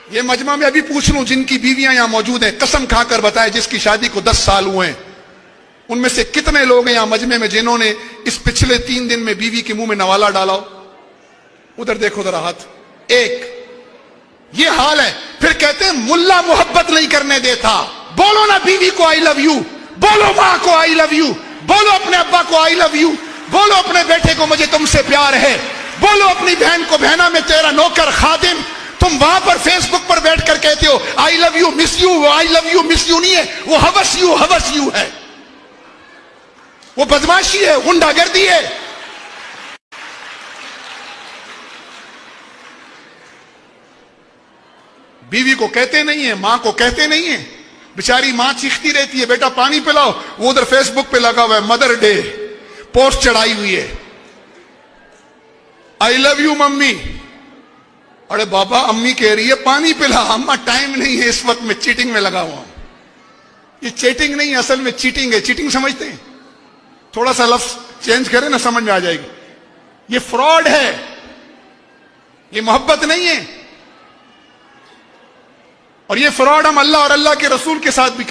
یہ مجمع میں ابھی پوچھ لوں جن کی بیویاں یہاں موجود ہیں، قسم کھا کر بتائے جس کی شادی کو 10 سال ہوئے ہیں، ان میں سے کتنے لوگ ہیں یہاں مجمع میں جنہوں نے اس پچھلے 3 دن میں بیوی کے منہ میں نوالا ڈالا ہو؟ ادھر دیکھو ذرا ہاتھ. ایک. یہ حال ہے. پھر کہتے ہیں ملا محبت نہیں کرنے دیتا. بولو نا بیوی کو آئی لو یو، بولو ماں کو آئی لو یو، بولو اپنے ابا کو آئی لو یو، بولو اپنے بیٹے کو مجھے تم سے پیار ہے، بولو اپنی بہن کو بہنا میں تیرا نوکر خادم. تم وہاں پر فیس بک پر بیٹھ کر کہتے ہو I love you miss you, I love you miss you نہیں ہے، وہ ہوس یو ہے، وہ بدماشی ہے، غنڈہ گردی ہے. بیوی کو کہتے نہیں ہیں، ماں کو کہتے نہیں ہیں. بیچاری ماں چیختی رہتی ہے بیٹا پانی پلاؤ، وہ ادھر فیس بک پہ لگا ہوا ہے مدر ڈے پوسٹ چڑھائی ہوئی ہے آئی لو یو ممی. ارے بابا امی کہہ رہی ہے پانی پلا، اما ٹائم نہیں ہے اس وقت میں چیٹنگ میں لگا ہوا ہوں. یہ چیٹنگ نہیں اصل میں چیٹنگ ہے. چیٹنگ سمجھتے ہیں؟ تھوڑا سا لفظ چینج کریں نا سمجھ میں آ جائے گی. یہ فراڈ ہے، یہ محبت نہیں ہے. اور یہ فراڈ ہم اللہ اور اللہ کے رسول کے ساتھ بھی